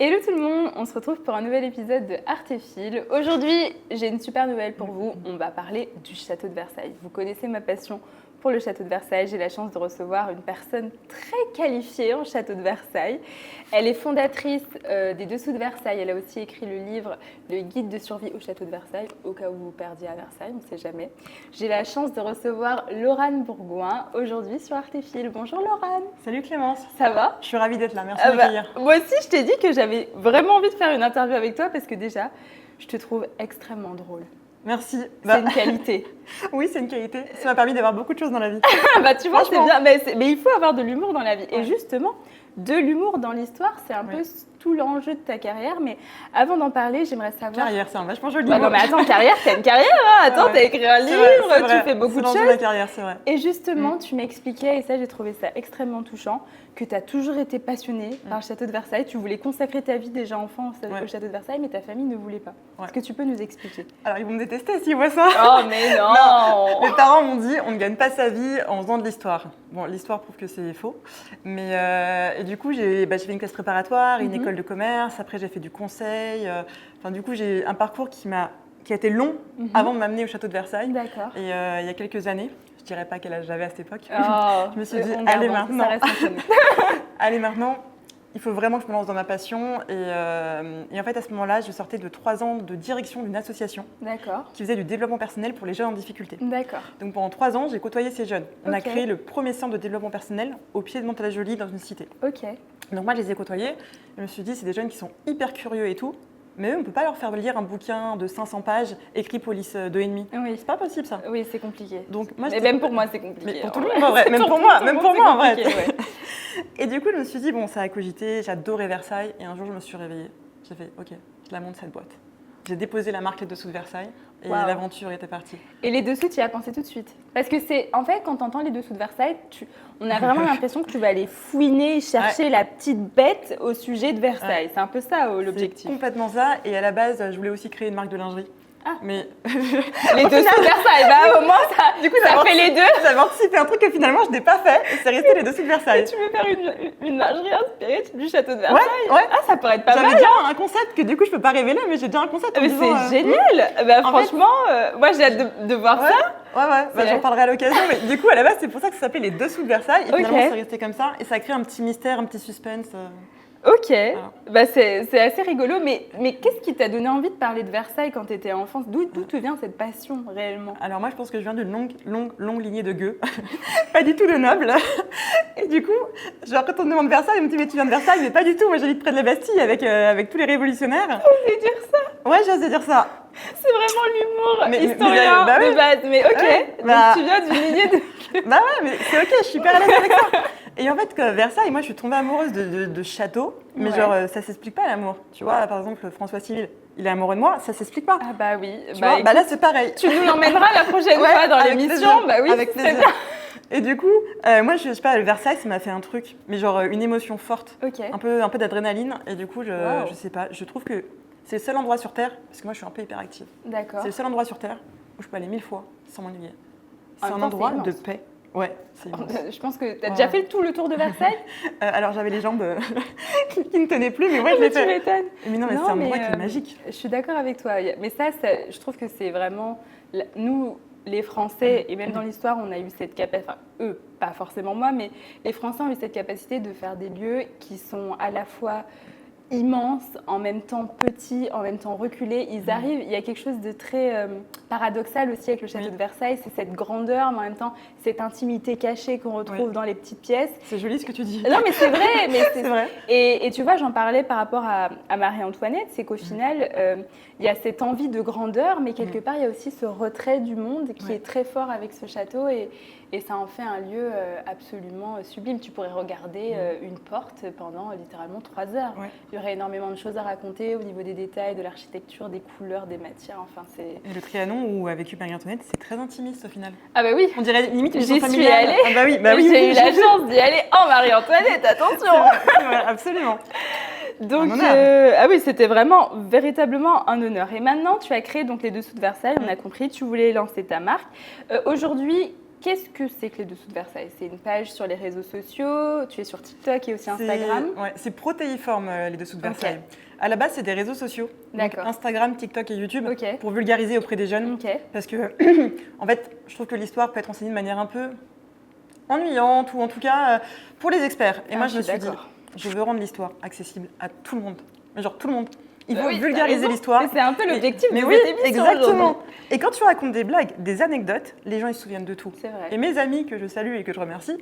Hello tout le monde, on se retrouve pour un nouvel épisode de Artéphile. Aujourd'hui, j'ai une super nouvelle pour vous. On va parler du château de Versailles. Vous connaissez ma passion pour le château de Versailles. J'ai la chance de recevoir une personne très qualifiée en château de Versailles. Elle est fondatrice des Dessous de Versailles. Elle a aussi écrit le livre Le guide de survie au château de Versailles, au cas où vous perdiez à Versailles, on ne sait jamais. J'ai la chance de recevoir Laurane Bourgoin aujourd'hui sur Artéphile. Bonjour Laurane. Salut Clémence. Ça va? Je suis ravie d'être là, merci de m'accueillir. Moi aussi, je t'ai dit que j'avais vraiment envie de faire une interview avec toi parce que déjà, je te trouve extrêmement drôle. Merci. C'est une qualité. Oui, c'est une qualité. Ça m'a permis d'avoir beaucoup de choses dans la vie. Bah, tu vois, c'est bien. Mais il faut avoir de l'humour dans la vie. Ouais. Et justement, de l'humour dans l'histoire, c'est un peu tout l'enjeu de ta carrière. Mais avant d'en parler, j'aimerais savoir… Carrière, c'est un vachement joli Bah mot. non, mais attends, carrière, t'as une carrière, hein. Attends, t'as écrit un livre, tu fais beaucoup de C'est choses. ma carrière, c'est vrai. Et justement, tu m'expliquais, et ça, j'ai trouvé ça extrêmement touchant, que tu as toujours été passionnée par le château de Versailles. Tu voulais consacrer ta vie déjà enfant au château de Versailles, mais ta famille ne voulait pas. Ouais. Est-ce que tu peux nous expliquer? Alors, ils vont me détester s'ils voient ça. Oh, mais non, Mes parents m'ont dit, on ne gagne pas sa vie en faisant de l'histoire. Bon, l'histoire prouve que c'est faux. Mais et du coup, j'ai fait une classe préparatoire, une école de commerce. Après, j'ai fait du conseil. Enfin, du coup, j'ai un parcours qui a été long avant de m'amener au château de Versailles. D'accord. Et il y a quelques années, je ne dirais pas quel âge j'avais à cette époque. Oh, je me suis dit, on allez garde, maintenant. ça reste entre nous. Allez maintenant, il faut vraiment que je me lance dans ma passion. Et en fait, à ce moment-là, je sortais de 3 ans de direction d'une association D'accord. qui faisait du développement personnel pour les jeunes en difficulté. D'accord. Donc pendant 3 ans, j'ai côtoyé ces jeunes. On a Ok. créé le premier centre de développement personnel au pied de Mantes-la-Jolie dans une cité. Ok. Donc moi, je les ai côtoyés. Je me suis dit, c'est des jeunes qui sont hyper curieux et tout. Mais eux, on ne peut pas leur faire lire un bouquin de 500 pages écrit police 2,5. Oui. C'est pas possible ça. Oui, c'est compliqué. Donc, moi, Mais même pour moi, c'est compliqué. Mais pour tout en le vrai. monde en vrai, même Pour pour tout moi, le même monde, pour c'est moi en vrai. compliqué, ouais. Et du coup, je me suis dit, bon, ça a cogité, j'adorais Versailles. Et un jour, je me suis réveillée. J'ai fait, ok, je la monte cette boîte. J'ai déposé la marque Les Dessous de Versailles et Waouh. l'aventure était partie. Et les dessous, tu y as pensé tout de suite? Parce que c'est, en fait, quand tu entends les dessous de Versailles, on a vraiment l'impression que tu vas aller fouiner, chercher la petite bête au sujet de Versailles. Ouais. C'est un peu ça C'est l'objectif. complètement ça. Et à la base, je voulais aussi créer une marque de lingerie. Ah. Mais Les dessous de Versailles, bah au moins ça, du coup, ça fait les deux. j'avais anticipé un truc que finalement, je n'ai pas fait. Et c'est resté Les Dessous de Versailles. Tu veux faire une lingerie inspirée du château de Versailles? Ouais. Ah, ça pourrait être pas J'avais mal. déjà un concept que du coup, je peux pas révéler, mais j'ai déjà un concept. en Mais disant, c'est génial. Bah, en franchement, moi j'ai hâte de voir Ouais, ça. ouais, bah, C'est- j'en parlerai à l'occasion. Mais du coup, à la base, c'est pour ça que ça s'appelait Les Dessous de Versailles. Et Ok. finalement, c'est resté comme ça. Et ça a créé un petit mystère, un petit suspense. Ok, bah, c'est assez rigolo. Mais qu'est-ce qui t'a donné envie de parler de Versailles quand tu étais enfant? D'où te vient cette passion réellement? Alors moi, je pense que je viens d'une longue lignée de gueux. Pas du tout de nobles. Et du coup, genre, quand on me demande Versailles, on me dit, mais tu viens de Versailles? Mais pas du tout. Moi, j'habite près de la Bastille avec tous les révolutionnaires. Je vais dire ça. Ouais, j'ose dire ça. C'est vraiment l'humour Mais historien bah oui. de base. Mais ok, Ouais, donc bah- tu viens d'une lignée de… Bah ouais, mais c'est ok, je suis hyper à l'aise avec ça. Et en fait, que Versailles, moi, je suis tombée amoureuse de châteaux, mais Ouais. genre, ça s'explique pas l'amour. Tu vois, par exemple, François Civil, il est amoureux de moi, ça s'explique pas. Ah bah oui. Tu Bah, vois, écoute, là, c'est pareil. tu nous l'emmèneras la prochaine Ouais, fois dans avec l'émission. plaisir, Bah oui, avec c'est plaisir. bien. Et du coup, moi, je sais pas, Versailles, ça m'a fait un truc, mais genre une émotion forte, Ok. un peu d'adrénaline. Et du coup, Wow. je sais pas, je trouve que c'est le seul endroit sur Terre, parce que moi, je suis un peu hyperactive. D'accord. C'est le seul endroit sur Terre où je peux aller 1000 fois sans m'ennuyer. En C'est même un temps, endroit c'est de immense. paix. Ouais, c'est immense. Je pense que tu as déjà fait tout le tour de Versailles. Alors j'avais les jambes qui ne tenaient plus, mais ouais, je Mais l'ai tu fait. m'étonnes. Mais non, mais Non, c'est un mais, endroit qui est magique. Je suis d'accord avec toi. Mais ça, je trouve que c'est vraiment… Nous, les Français, et même dans l'histoire, on a eu cette capacité… Enfin, eux, pas forcément moi, mais les Français ont eu cette capacité de faire des lieux qui sont à la fois immenses, en même temps petits, en même temps reculés. Ils arrivent, il y a quelque chose de très paradoxal aussi avec le château Oui. de Versailles, c'est cette grandeur, mais en même temps cette intimité cachée qu'on retrouve Oui. dans les petites pièces. C'est joli ce que tu dis. Non mais c'est vrai, mais C'est vrai. Et tu vois, j'en parlais par rapport à Marie-Antoinette, c'est qu'au final, il y a cette envie de grandeur, mais quelque part, il y a aussi ce retrait du monde qui Ouais. est très fort avec ce château et ça en fait un lieu absolument sublime. Tu pourrais regarder une porte pendant littéralement 3 heures. Ouais. Il y aurait énormément de choses à raconter au niveau des détails, de l'architecture, des couleurs, des matières, enfin c'est… Et le Trianon où a vécu Marie-Antoinette, c'est très intimiste au final. Ah bah oui, On dirait limite une J'y maison suis familiale. allée. Ah bah oui. j'ai eu la chance d'y aller en Marie-Antoinette, attention. C'est vrai, absolument. Donc, Un honneur. ah oui, c'était vraiment, véritablement un honneur. Et maintenant, tu as créé donc les Dessous de Versailles, on a compris, tu voulais lancer ta marque. Aujourd'hui, qu'est-ce que c'est que les Dessous de Versailles? C'est une page sur les réseaux sociaux, tu es sur TikTok et aussi Instagram. C'est protéiforme, les Dessous de Versailles. À la base, c'est des réseaux sociaux, donc Instagram, TikTok et YouTube, pour vulgariser auprès des jeunes. Parce que, en fait, je trouve que l'histoire peut être enseignée de manière un peu ennuyante, ou en tout cas pour les experts. Et moi, je me suis dit, je veux rendre l'histoire accessible à tout le monde. Mais genre tout le monde. Il faut vulgariser l'histoire. C'est un peu l'objectif de cette émission. Exactement. Et quand tu racontes des blagues, des anecdotes, les gens ils se souviennent de tout. C'est vrai. Et mes amis que je salue et que je remercie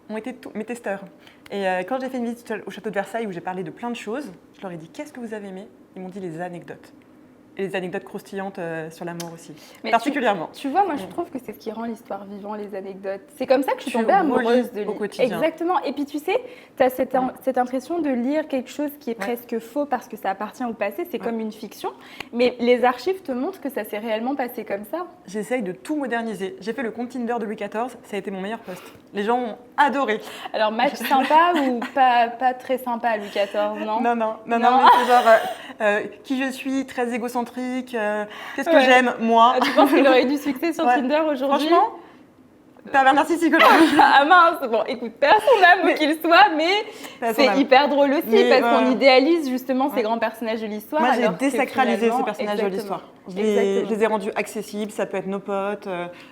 ont été mes testeurs. Et quand j'ai fait une visite au château de Versailles où j'ai parlé de plein de choses, je leur ai dit qu'est-ce que vous avez aimé? Ils m'ont dit les anecdotes. Et les anecdotes croustillantes sur la mort aussi, mais particulièrement. Tu vois, moi je trouve que c'est ce qui rend l'histoire vivante, les anecdotes. C'est comme ça que je suis tombée amoureuse de au quotidien. Exactement. Et puis tu sais, tu as cette impression de lire quelque chose qui est presque faux parce que ça appartient au passé, c'est comme une fiction. Mais les archives te montrent que ça s'est réellement passé comme ça. J'essaye de tout moderniser. J'ai fait le compte Tinder de Louis XIV, ça a été mon meilleur post. Les gens ont adoré. Alors match sympa ou pas très sympa Louis XIV, non? Non, mais c'est genre qui je suis, très égocentrique. Qu'est-ce que j'aime, moi? Tu penses qu'il aurait eu du succès sur Tinder aujourd'hui? Franchement, pervers narcissique aujourd'hui. Ah mince, bon écoute, personne n'aime où qu'il soit, mais c'est hyper drôle aussi parce qu'on idéalise justement ces grands personnages de l'histoire. Moi j'ai désacralisé ces personnages de l'histoire. Je les ai rendus accessibles, ça peut être nos potes,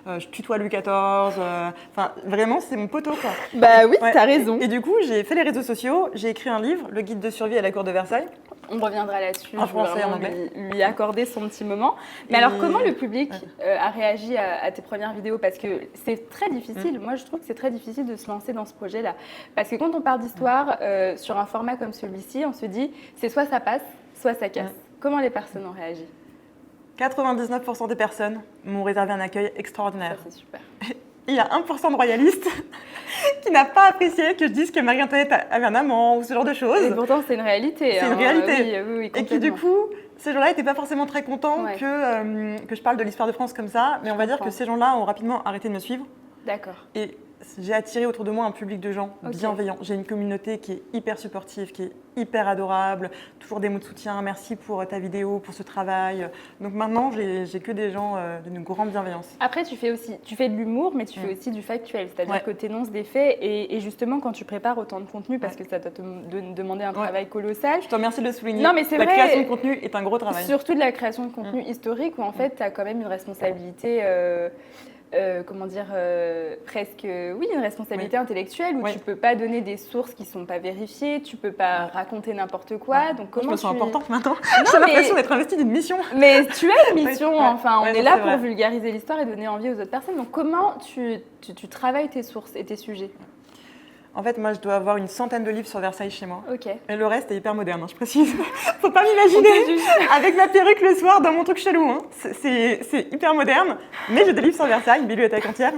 je tutoie Louis XIV, enfin vraiment c'est mon poteau quoi. Bah oui, t'as raison. Et du coup j'ai fait les réseaux sociaux, j'ai écrit un livre, Le guide de survie à la cour de Versailles. On reviendra là-dessus, en français, en anglais. Lui accorder son petit moment. Mais alors, comment le public a réagi à tes premières vidéos? Parce que c'est très difficile. Moi, je trouve que c'est très difficile de se lancer dans ce projet-là. Parce que quand on parle d'histoire sur un format comme celui-ci, on se dit, c'est soit ça passe, soit ça casse. Comment les personnes ont réagi? 99% des personnes m'ont réservé un accueil extraordinaire. Ça, c'est super. Il y a 1% de royalistes qui n'a pas apprécié que je dise que Marie-Antoinette avait un amant ou ce genre de choses. Et pourtant, c'est une réalité. C'est une réalité. Oui, et qui, du coup, ces gens-là n'étaient pas forcément très contents que je parle de l'histoire de France comme ça. Mais on va dire que ces gens-là ont rapidement arrêté de me suivre. D'accord. Et j'ai attiré autour de moi un public de gens bienveillants. J'ai une communauté qui est hyper supportive, qui est hyper adorable. Toujours des mots de soutien. Merci pour ta vidéo, pour ce travail. Donc maintenant, j'ai que des gens d'une grande bienveillance. Après, tu fais de l'humour, mais tu fais aussi du factuel. C'est-à-dire que tu énonces des faits. Et justement, quand tu prépares autant de contenu, parce que ça doit te demander un travail colossal. Je te remercie de le souligner. Non, mais c'est vrai. La création de contenu est un gros travail. Surtout de la création de contenu historique, où en fait, tu as quand même une responsabilité... presque, une responsabilité intellectuelle où tu peux pas donner des sources qui sont pas vérifiées, tu peux pas raconter n'importe quoi. Donc comment je me sens importante maintenant. J'ai l'impression d'être investie d'une mission. Mais tu as une mission, on est là pour vulgariser l'histoire et donner envie aux autres personnes. Donc comment tu travailles tes sources et tes sujets? En fait, moi, je dois avoir une centaine de livres sur Versailles chez moi. Ok. Et le reste est hyper moderne, je précise. Faut pas m'imaginer avec ma perruque le soir dans mon truc chelou. C'est hyper moderne, mais j'ai des livres sur Versailles, une bibliothèque entière.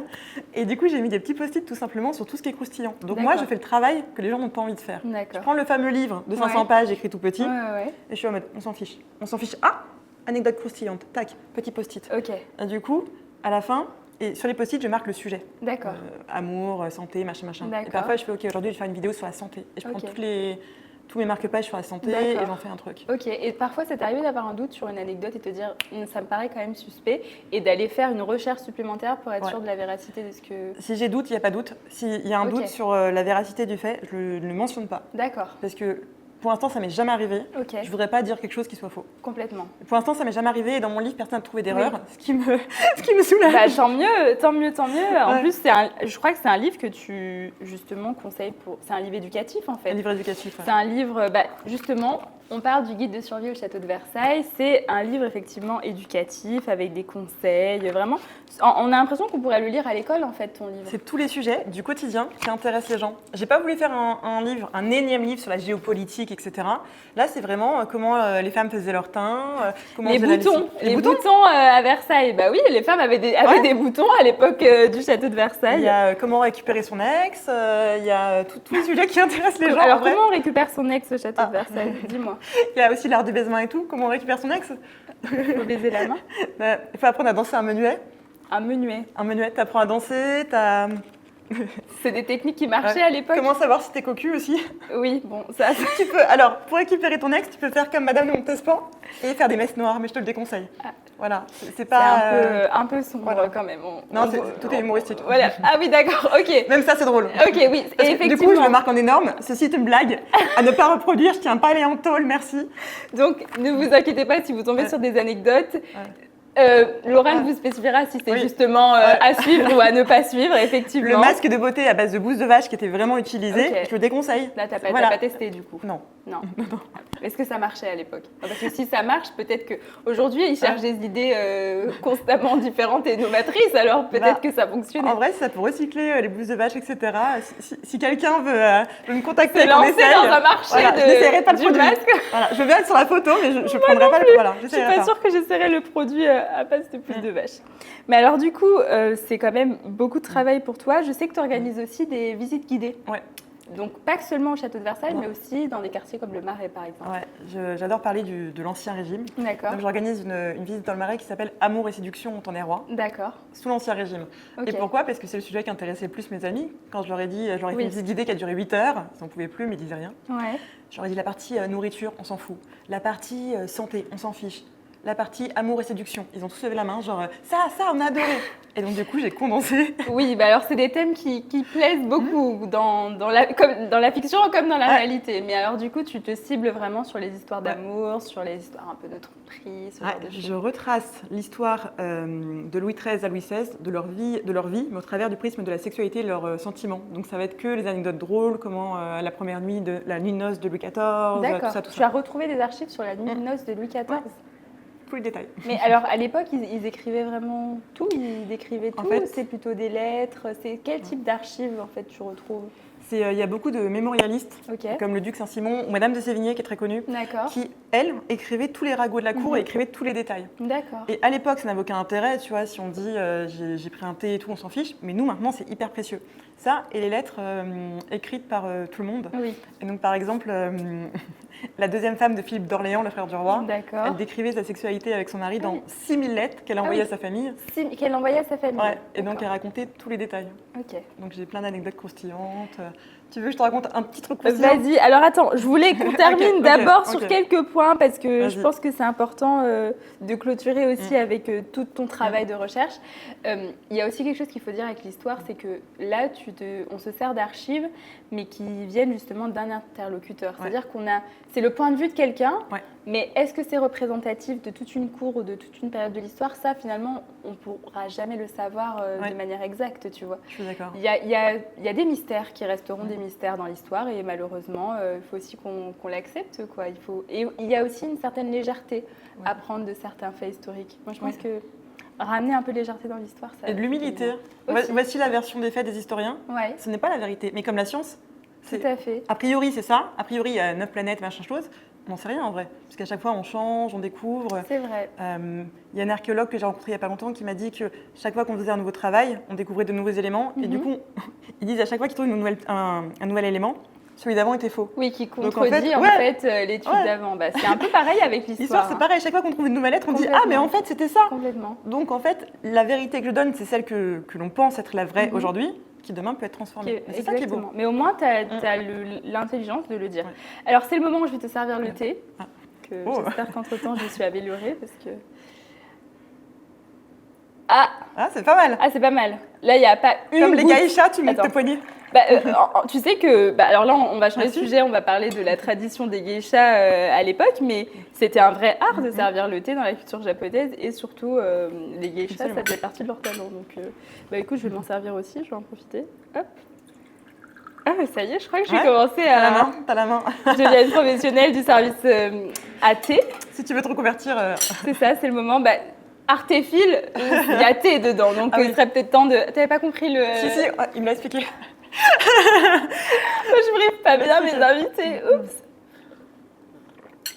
Et du coup, j'ai mis des petits post-it tout simplement sur tout ce qui est croustillant. Donc moi, je fais le travail que les gens n'ont pas envie de faire. Je prends le fameux livre de 500 pages écrit tout petit, et je suis en mode, on s'en fiche. On s'en fiche. Ah, anecdote croustillante. Tac, petit post-it. Ok. Et du coup, à la fin... Et sur les post-it, je marque le sujet. D'accord. Amour, santé, machin. Et parfois, je fais, OK, aujourd'hui, je vais faire une vidéo sur la santé. Et je prends tous mes marque-pages sur la santé et j'en fais un truc. Ok. Et parfois, ça t'est arrivé d'avoir un doute sur une anecdote et te dire, ça me paraît quand même suspect, et d'aller faire une recherche supplémentaire pour être sûr de la véracité de ce que... Si j'ai doute, il n'y a pas doute. S'il y a un doute sur la véracité du fait, je ne le mentionne pas. D'accord. Parce que... Pour l'instant, ça m'est jamais arrivé. Je voudrais pas dire quelque chose qui soit faux. Complètement. Pour l'instant, ça m'est jamais arrivé et dans mon livre, personne n'a trouvé d'erreur, ce qui me soulage. Bah, tant mieux. En plus, je crois que c'est un livre que tu justement conseilles pour. C'est un livre éducatif en fait. Un livre éducatif. C'est un livre, justement. On parle du guide de survie au château de Versailles. C'est un livre effectivement éducatif avec des conseils, vraiment. On a l'impression qu'on pourrait le lire à l'école en fait, ton livre. C'est tous les sujets du quotidien qui intéressent les gens. J'ai pas voulu faire un énième livre sur la géopolitique, etc. Là, c'est vraiment comment les femmes faisaient leur teint, comment les boutons à Versailles. Bah oui, les femmes avaient des boutons à l'époque du château de Versailles. Il y a comment récupérer son ex. Il y a tous les sujets qui intéressent les gens. Alors comment on récupère son ex au château de Versailles? Dis-moi. Il y a aussi l'art du baisement et tout. Comment on récupère son ex? Il faut baiser la main. Il faut apprendre à danser un menuet. Un menuet. Un menuet, tu apprends à danser, tu as C'est des techniques qui marchaient à l'époque. Comment savoir si t'es cocu aussi? Oui, bon, ça. Tu peux, alors, pour récupérer ton ex, tu peux faire comme Madame de Montespan et faire des messes noires, mais je te le déconseille. Ah. Voilà, c'est pas... C'est un peu sombre voilà. Quand même. Tout est humoristique. Voilà. Ah oui, d'accord, ok. Même ça, c'est drôle. Ok, oui, et effectivement. Du coup, je le marque en énorme. Ceci est une blague à ne pas reproduire. Je tiens pas à aller en tôle, merci. Donc, ne vous inquiétez pas si vous tombez sur des anecdotes. Laurent vous spécifiera si c'est justement à suivre ou à ne pas suivre, effectivement. Le masque de beauté à base de bouse de vache qui était vraiment utilisé, je le déconseille. Là, t'as pas testé du coup? Non. Est-ce que ça marchait à l'époque? Parce que si ça marche, peut-être qu'aujourd'hui, ils cherchent des idées constamment différentes et novatrices, alors peut-être que ça fonctionne. En vrai, ça peut recycler les bouses de vache, etc. Si quelqu'un veut me contacter, se lancer dans un marché du masque. Voilà, je veux bien être sur la photo, mais je ne prendrai pas le... Voilà, je suis pas sûre que j'essaierai le produit à base de bouse de vache. Mais alors du coup, c'est quand même beaucoup de travail pour toi. Je sais que tu organises aussi des visites guidées. Ouais. Donc pas que seulement au château de Versailles, mais aussi dans des quartiers comme le Marais, par exemple. Ouais, j'adore parler de l'Ancien Régime. D'accord. Donc j'organise une visite dans le Marais qui s'appelle Amour et séduction, on t'en est roi. D'accord. Sous l'Ancien Régime. Okay. Et pourquoi? Parce que c'est le sujet qui intéressait plus mes amis. Quand je leur ai dit, fait une visite guidée qui a duré 8 heures, ils n'en pouvaient plus, mais ils disaient rien. Ouais. Je leur ai dit la partie nourriture, on s'en fout. La partie santé, on s'en fiche. La partie amour et séduction. Ils ont tous levé la main, genre ça, on a adoré. Et donc du coup, j'ai condensé. Oui, bah alors c'est des thèmes qui plaisent beaucoup dans la fiction comme dans la réalité. Mais alors du coup, tu te cibles vraiment sur les histoires d'amour, sur les histoires un peu de tromperie. Je retrace l'histoire de Louis XIII à Louis XVI, de leur vie, mais au travers du prisme de la sexualité et de leurs sentiments. Donc ça va être que les anecdotes drôles, comment la première nuit la nuit de noces de Louis XIV, D'accord. tout ça. Tu as retrouvé des archives sur la nuit de noces de Louis XIV. Tous les détails. Mais alors, à l'époque, ils écrivaient vraiment tout? Ils décrivaient tout? En fait, c'est plutôt des lettres? C'est quel type d'archives, en fait, tu retrouves? Il y a beaucoup de mémorialistes, comme le duc Saint-Simon ou Madame de Sévigné, qui est très connue, qui, elle, écrivait tous les ragots de la cour et écrivait tous les détails. D'accord. Et à l'époque, ça n'avait aucun intérêt, tu vois, si on dit j'ai pris un thé et tout, on s'en fiche. Mais nous, maintenant, c'est hyper précieux. Ça et les lettres écrites par tout le monde. Oui. Et donc, par exemple, la deuxième femme de Philippe d'Orléans, le frère du roi, elle décrivait sa sexualité avec son mari dans 6000 lettres qu'elle envoyait à sa famille. Qu'elle envoyait à sa famille. Ouais. Et donc, elle racontait tous les détails. Ok. Donc, j'ai plein d'anecdotes croustillantes. Tu veux que je te raconte un petit truc croustillant? Vas-y. Alors, attends, je voulais qu'on termine d'abord sur quelques points parce que je pense que c'est important de clôturer aussi avec tout ton travail de recherche. Il y a aussi quelque chose qu'il faut dire avec l'histoire, c'est que là, on se sert d'archives, mais qui viennent justement d'un interlocuteur. C'est-à-dire c'est le point de vue de quelqu'un, mais est-ce que c'est représentatif de toute une cour ou de toute une période de l'histoire? Ça, finalement, on ne pourra jamais le savoir de manière exacte, tu vois. Je suis d'accord. Il y a des mystères qui resteront des mystères dans l'histoire et malheureusement, il faut aussi qu'on l'accepte, quoi. Et il y a aussi une certaine légèreté à prendre de certains faits historiques. Moi, je pense que ramener un peu de légèreté dans l'histoire, ça... Et de l'humilité. Voici la version des faits des historiens. Ce n'est pas la vérité, mais comme la science... Tout à fait. A priori, c'est ça. A priori, il y a 9 planètes, machin chose. On n'en sait rien en vrai. Parce qu'à chaque fois, on change, on découvre. C'est vrai. Il y a un archéologue que j'ai rencontré il n'y a pas longtemps qui m'a dit que chaque fois qu'on faisait un nouveau travail, on découvrait de nouveaux éléments. Et du coup, ils disent à chaque fois qu'ils trouvent un nouvel élément, celui d'avant était faux. Oui, qui contredit en fait l'étude d'avant. Bah, c'est un peu pareil avec l'histoire. L'histoire, c'est pareil. Chaque fois qu'on trouve une nouvelle lettre, on dit « Ah, mais en fait, c'était ça !» Complètement. Donc, en fait, la vérité que je donne, c'est celle que l'on pense être la vraie aujourd'hui, qui demain peut être transformée. C'est ça qui est beau. Mais au moins, tu as l'intelligence de le dire. Alors, c'est le moment où je vais te servir le thé. J'espère qu'entre-temps, je suis améliorée parce que... Ah, c'est pas mal. Ah, c'est pas mal. Là, il n'y a pas une Comme les goutte. gaïchas, tu montes tes poignets. Tu sais que... alors là, on va changer de sujet, on va parler de la tradition des geishas à l'époque, mais c'était un vrai art de servir le thé dans la culture japonaise et surtout, les geishas, ça faisait partie de leur talent. Donc, écoute, je vais m'en servir aussi, je vais en profiter. Hop. Ah, ça y est, je crois que j'ai commencé à... T'as la main. Je deviens une professionnelle du service à thé. Si tu veux te reconvertir... C'est ça, c'est le moment. Artéphile, il y a thé dedans, donc il serait peut-être temps de... T'avais pas compris le... Si, il me l'a expliqué. Moi, je briefe pas bien mes invités. Oups.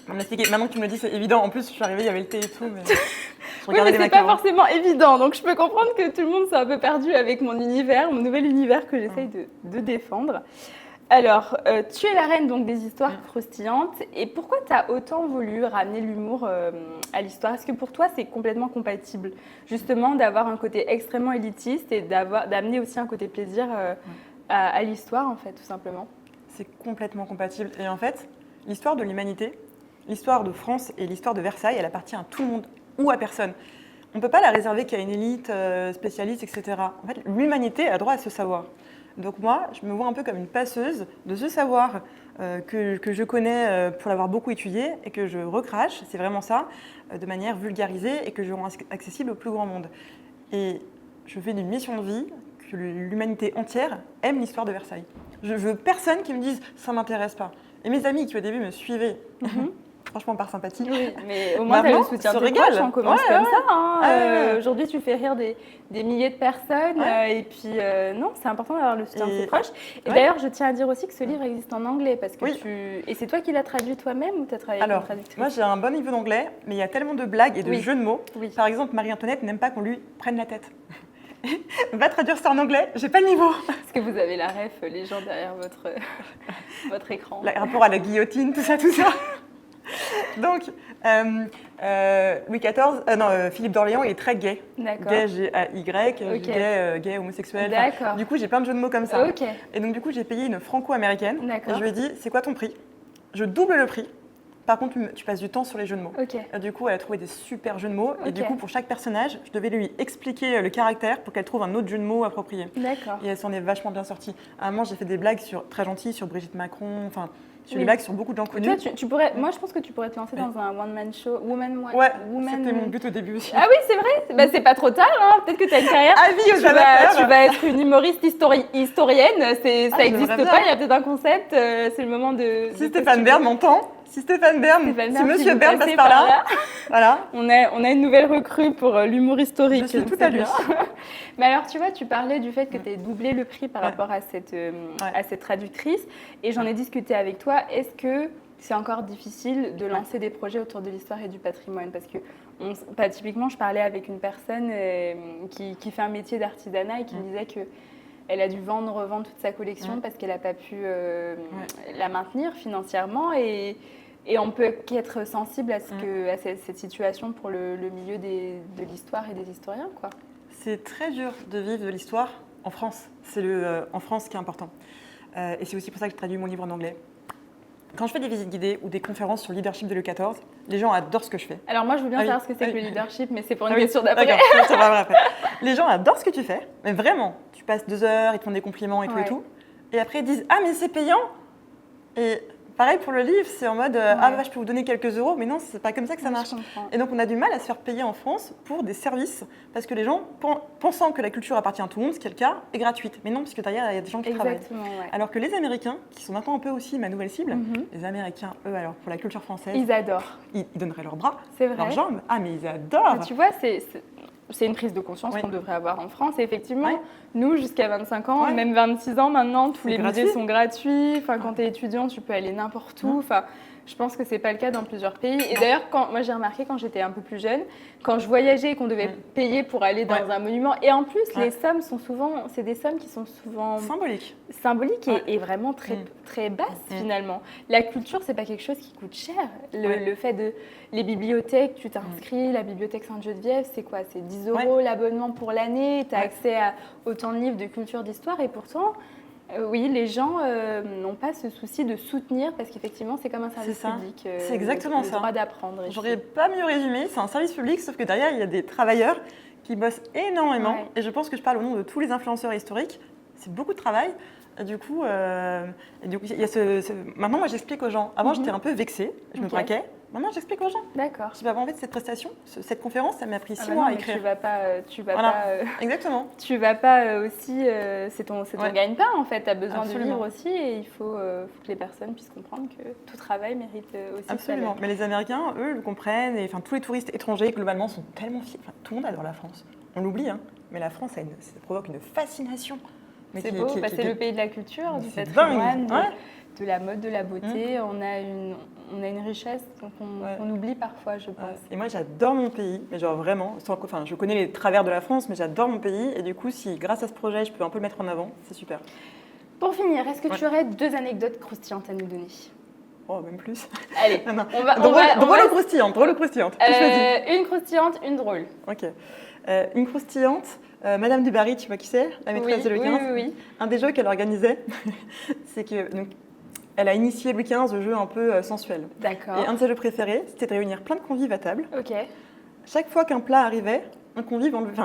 On m'a expliqué. Maintenant que tu me le dis, c'est évident. En plus, je suis arrivée, il y avait le thé et tout. Mais... Oui, mais c'est pas forcément évident. Donc, je peux comprendre que tout le monde soit un peu perdu avec mon univers, mon nouvel univers que j'essaye de défendre. Alors, tu es la reine donc des histoires croustillantes. Et pourquoi tu as autant voulu ramener l'humour à l'histoire? Est-ce que pour toi, c'est complètement compatible, justement, d'avoir un côté extrêmement élitiste et d'amener aussi un côté plaisir à l'histoire, en fait, tout simplement? C'est complètement compatible. Et en fait, l'histoire de l'humanité, l'histoire de France et l'histoire de Versailles, elle appartient à tout le monde ou à personne. On ne peut pas la réserver qu'à une élite spécialiste, etc. En fait, l'humanité a droit à ce savoir. Donc moi, je me vois un peu comme une passeuse de ce savoir que je connais pour l'avoir beaucoup étudié et que je recrache, c'est vraiment ça, de manière vulgarisée et que je rends accessible au plus grand monde. Et je fais d'une mission de vie que l'humanité entière aime l'histoire de Versailles. Je veux personne qui me dise « ça ne m'intéresse pas ». Et mes amis qui au début me suivaient, franchement par sympathie, oui, mais au moins tu as le soutien de tes proches, on commence comme ça. Hein. Aujourd'hui, tu fais rire des milliers de personnes et puis non, c'est important d'avoir le soutien de tes proches. Et d'ailleurs, je tiens à dire aussi que ce livre existe en anglais parce que Et c'est toi qui l'as traduit toi-même ou tu as travaillé avec une traductrice? Moi j'ai un bon niveau d'anglais, mais il y a tellement de blagues et de jeux de mots. Par exemple, Marie-Antoinette n'aime pas qu'on lui prenne la tête. Va traduire ça en anglais, j'ai pas le niveau. Est-ce que vous avez la ref, les gens derrière votre écran? Le rapport à la guillotine, tout ça. Donc, Louis XIV, Philippe d'Orléans, il est très gay. D'accord. Gay, G-A-Y, gay, homosexuel. D'accord. Du coup, j'ai plein de jeux de mots comme ça. Okay. Et donc, du coup, j'ai payé une franco-américaine. D'accord. Et je lui ai dit, c'est quoi ton prix? Je double le prix. Par contre, tu passes du temps sur les jeux de mots. Okay. Et du coup, elle a trouvé des super jeux de mots. Et du coup, pour chaque personnage, je devais lui expliquer le caractère pour qu'elle trouve un autre jeu de mots approprié. D'accord. Et elle s'en est vachement bien sortie. À un moment, j'ai fait des blagues très gentilles sur Brigitte Macron, enfin, sur des blagues sur beaucoup de gens connus. Toi, moi, je pense que tu pourrais te lancer dans un one-man show. C'était mon but au début aussi. Ah oui, c'est vrai. Bah, c'est pas trop tard. Hein. Peut-être que tu as une carrière. Avis aux amateurs. Tu vas être une humoriste historienne. Ça n'existe pas. Il y a peut-être un concept. C'est le moment de... Si Stéphane Bern m'entend. Si Stéphane Bern, si Monsieur Bern passe par là, voilà. On a une nouvelle recrue pour l'humour historique. Je suis tout à lui. Mais alors, tu vois, tu parlais du fait que tu aies doublé le prix par rapport à cette traductrice. Et j'en ai discuté avec toi. Est-ce que c'est encore difficile de lancer des projets autour de l'histoire et du patrimoine? Parce que, typiquement, je parlais avec une personne qui fait un métier d'artisanat et qui me disait que elle a dû revendre toute sa collection parce qu'elle n'a pas pu la maintenir financièrement. Et on peut qu'être sensible à cette situation pour le milieu de l'histoire et des historiens, quoi. C'est très dur de vivre de l'histoire en France. C'est en France qui est important. Et c'est aussi pour ça que je traduis mon livre en anglais. Quand je fais des visites guidées ou des conférences sur le leadership de Louis XIV, les gens adorent ce que je fais. Alors moi, je veux bien savoir ce que c'est que le leadership, mais c'est pour une question d'après. D'accord, ça va après. Les gens adorent ce que tu fais, mais vraiment. Tu passes 2 heures, ils te font des compliments et tout et tout. Et après, ils disent « Ah, mais c'est payant !» Et pareil pour le livre, c'est en mode Ah, bah, je peux vous donner quelques euros, mais non, c'est pas comme ça que ça marche. Et donc, on a du mal à se faire payer en France pour des services, parce que les gens, pensant que la culture appartient à tout le monde, ce qui est le cas, est gratuite. Mais non, parce que derrière, il y a des gens qui travaillent. Alors que les Américains, qui sont maintenant un peu aussi ma nouvelle cible, les Américains, eux, alors pour la culture française, ils adorent. Ils donneraient leurs bras, c'est vrai. leurs jambes. Ah, mais ils adorent. Mais tu vois, c'est une prise de conscience qu'on devrait avoir en France. Et effectivement, nous, jusqu'à 25 ans, même 26 ans maintenant, tous les musées sont gratuits. Enfin, quand tu es étudiant, tu peux aller n'importe où. Enfin, je pense que ce n'est pas le cas dans plusieurs pays. Et d'ailleurs, moi, j'ai remarqué quand j'étais un peu plus jeune, quand je voyageais et qu'on devait payer pour aller dans un monument. Et en plus, les sommes sont souvent... C'est des sommes qui sont souvent... Symboliques et vraiment très basses, finalement. La culture, ce n'est pas quelque chose qui coûte cher. Le fait de... Les bibliothèques, tu t'inscris, la bibliothèque Sainte-Geneviève, c'est quoi? C'est 10 € l'abonnement pour l'année, tu as accès à autant de livres de culture, d'histoire, et pourtant, oui, les gens n'ont pas ce souci de soutenir, parce qu'effectivement, c'est comme un service public. C'est exactement ça. Le droit d'apprendre. J'aurais pas mieux résumé, c'est un service public, sauf que derrière, il y a des travailleurs qui bossent énormément, et je pense que je parle au nom de tous les influenceurs historiques, c'est beaucoup de travail. Et du coup, il y a maintenant, moi, j'explique aux gens. Avant, j'étais un peu vexée, je me braquais. Maintenant, j'explique aux gens. D'accord. Je dis, en fait, cette prestation, cette conférence, ça m'a pris 6 mois à écrire. Tu vas pas. Exactement. Tu vas pas aussi. C'est ton gagne-pain, en fait. Tu as besoin de vivre aussi, et il faut que les personnes puissent comprendre que tout travail mérite aussi. Absolument. Mais les Américains, eux, le comprennent. Et tous les touristes étrangers, globalement, sont tellement fiers. Enfin, tout le monde adore la France. On l'oublie, hein. Mais la France, ça provoque une fascination. C'est beau, c'est le pays de la culture, du patrimoine, de la mode, de la beauté. On a une richesse qu'on oublie parfois, je pense. Et moi, j'adore mon pays, mais genre vraiment, je connais les travers de la France, mais j'adore mon pays. Et du coup, si grâce à ce projet, je peux un peu le mettre en avant, c'est super. Pour finir, est-ce que tu aurais 2 anecdotes croustillantes à nous donner? Oh, même plus. Allez, Non, non. on va... Drôle ou croustillante, drôle ou croustillante. Tu choisis. Une croustillante, une drôle. Ok. Une croustillante, Madame du Barry, tu vois qui c'est? La maîtresse de Louis XV. Oui. Un des jeux qu'elle organisait, c'est que donc, elle a initié Louis XV au jeu un peu sensuel. D'accord. Et un de ses jeux préférés, c'était de réunir plein de convives à table. Ok. Chaque fois qu'un plat arrivait,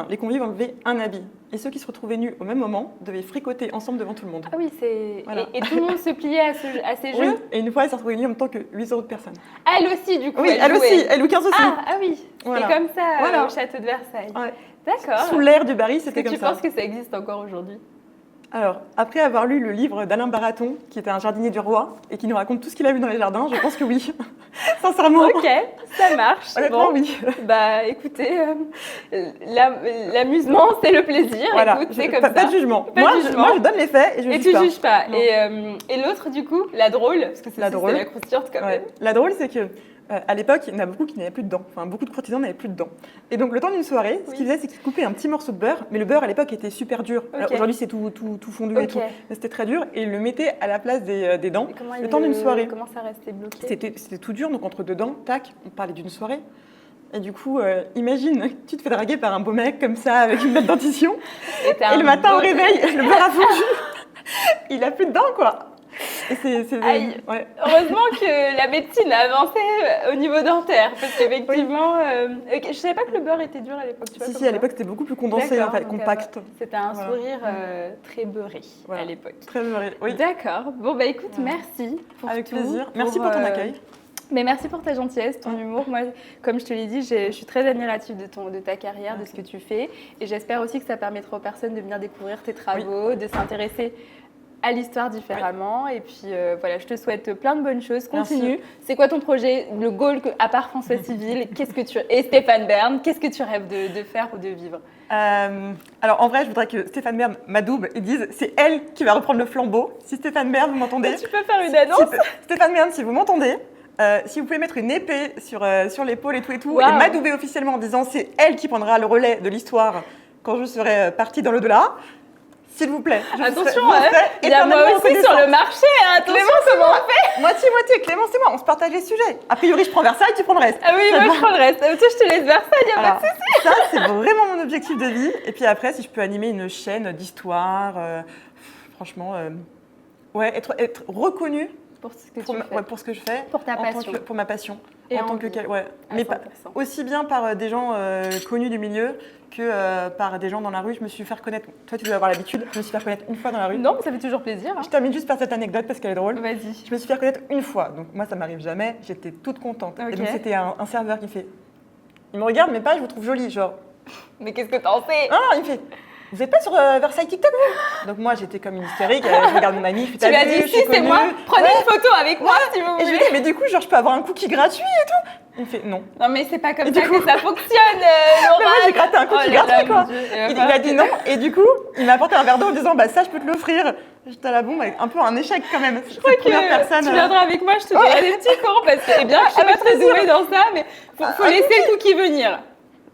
les convives enlevaient un habit. Et ceux qui se retrouvaient nus au même moment devaient fricoter ensemble devant tout le monde. Ah oui, c'est... Voilà. Et tout le monde se pliait à ces Oui, jeux? et une fois, elle s'est retrouvée nue en même temps que 8 autres personnes. Elle aussi, du coup. Oui, elle jouait. aussi, elle Louis XV aussi. Ah oui, Voilà. c'est comme ça Voilà. au château de Versailles. Ouais. D'accord. Sous l'ère du Barry, Est-ce c'était que comme tu ça. penses que ça existe encore aujourd'hui? Alors, après avoir lu le livre d'Alain Baraton, qui était un jardinier du roi, et qui nous raconte tout ce qu'il a vu dans les jardins, je pense que oui. Sincèrement. Ok, ça marche. Honnêtement, Bon. oui. Bah écoutez, l'amusement c'est le plaisir. Voilà. Écoute, c'est comme Pas ça. de jugement. Pas de jugement. Moi, je donne les faits et je Et juge tu pas. juges pas. Non. Et l'autre du coup, la drôle, parce que La drôle. la croustillante quand Ouais. même. La drôle, c'est que à l'époque, il y en a beaucoup qui n'avaient plus de dents. Enfin, beaucoup de courtisans n'avaient plus de dents. Et donc, le temps d'une soirée, ce qu'ils faisaient, c'est qu'ils coupaient un petit morceau de beurre. Mais le beurre, à l'époque, était super dur. Alors, aujourd'hui, c'est tout fondu et tout. Mais c'était très dur. Et ils le mettaient à la place des dents. Et comment Le temps d'une soirée. Comment ça restait bloqué? C'était tout dur. Donc, entre deux dents, tac, on parlait d'une soirée. Et du coup, imagine, tu te fais draguer par un beau mec comme ça, avec une belle dentition. Et le matin, au réveil, le beurre a fondu. Il a plus de dents, quoi. Aïe. Ouais. Heureusement que la médecine a avancé au niveau dentaire, parce qu'effectivement, je ne savais pas que le beurre était dur à l'époque. Tu vois, Si, comme à ça. l'époque, c'était beaucoup plus condensé, en fait, compact. C'était un Voilà. sourire très beurré à l'époque. Très heureux. Oui. D'accord. Bon, bah écoute, merci pour Avec tout. plaisir. Merci pour ton accueil. Mais merci pour ta gentillesse, ton humour. Moi, comme je te l'ai dit, je suis très admirative de ta carrière, de ce que tu fais. Et j'espère aussi que ça permettra aux personnes de venir découvrir tes travaux, de s'intéresser à l'histoire différemment. Et puis voilà, je te souhaite plein de bonnes choses. Continue. Merci. C'est quoi ton projet, le goal, à part François Civil et Stéphane Bern, qu'est-ce que tu rêves de faire ou de vivre? Alors en vrai, je voudrais que Stéphane Bern m'adoube et dise c'est elle qui va reprendre le flambeau. Si Stéphane Bern, vous m'entendez? Tu peux faire une annonce? Stéphane Bern, si vous m'entendez, si vous pouvez mettre une épée sur l'épaule et tout, Wow. et m'adouber officiellement en disant c'est elle qui prendra le relais de l'histoire quand je serai partie dans l'au-delà. S'il vous plaît. Attention, il y a éternellement moi aussi sur reconnaissante. le marché. Attention, Clémence, comment on fait? Moitié, Clémence et moi, on se partage les sujets. A priori, je prends Versailles, tu prends le reste. Ah oui, moi je prends le reste. Toi, je te laisse Versailles, il n'y a Alors, pas de souci. ça, c'est vraiment mon objectif de vie. Et puis après, si je peux animer une chaîne d'histoire, franchement, être reconnue Pour ce que tu fais. pour ce que je fais. Pour ta passion. Pour ma passion. Et en tant que envie. Mais 100%. aussi bien par des gens connus du milieu que par des gens dans la rue. Je me suis fait reconnaître. Toi, tu dois avoir l'habitude. Je me suis fait reconnaître une fois dans la rue. Non, mais ça fait toujours plaisir. Je termine juste par cette anecdote parce qu'elle est drôle. Vas-y. Je me suis fait reconnaître une fois. Donc moi, ça m'arrive jamais. J'étais toute contente. Ok. Et donc c'était un serveur qui fait. Il me regarde, mais pas, je vous trouve jolie, genre. Mais qu'est-ce que t'en sais? Ah, il me fait. Vous n'êtes pas sur Versailles TikTok, vous? Donc moi, j'étais comme une hystérique. Je regarde mon ami. Tu lui as dit, si, c'est moi. Prenez une photo avec moi si vous Et je lui voulez. dis, mais du coup, genre, je peux avoir un cookie gratuit et tout? Il me fait, non. Non, mais c'est pas comme Et ça du coup- que ça fonctionne, Laura. Mais moi, j'ai gratté un cookie Oh là là, gratuit, quoi. mon Dieu. Il a dit non. Et du coup, il m'a apporté un verre d'eau en disant, bah ça, je peux te l'offrir. J'étais à la bombe avec un peu un échec quand même. Je crois que tu viendras avec moi, je te donnerai des petits cours parce que, eh bien, je suis pas Avec très plaisir. douée dans ça, mais faut laisser le cookie venir.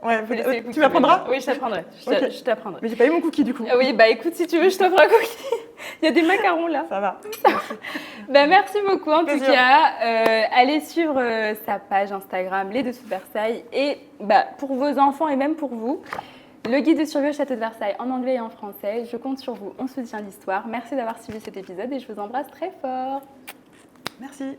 Ouais, Faut laisser le cookie tu m'apprendras? venir. Oui, je t'apprendrai. Ok. Je t'apprendrai. Mais j'ai pas eu mon cookie du coup. Ah oui, bah écoute, si tu veux, je t'offre un cookie. Il y a des macarons là. Ça va. Bah, merci beaucoup en Plaisir. tout cas. Allez suivre sa page Instagram, Les Dessous de Versailles. Et bah, pour vos enfants et même pour vous, le guide de survie au château de Versailles en anglais et en français. Je compte sur vous, on soutient l'histoire. Merci d'avoir suivi cet épisode et je vous embrasse très fort. Merci.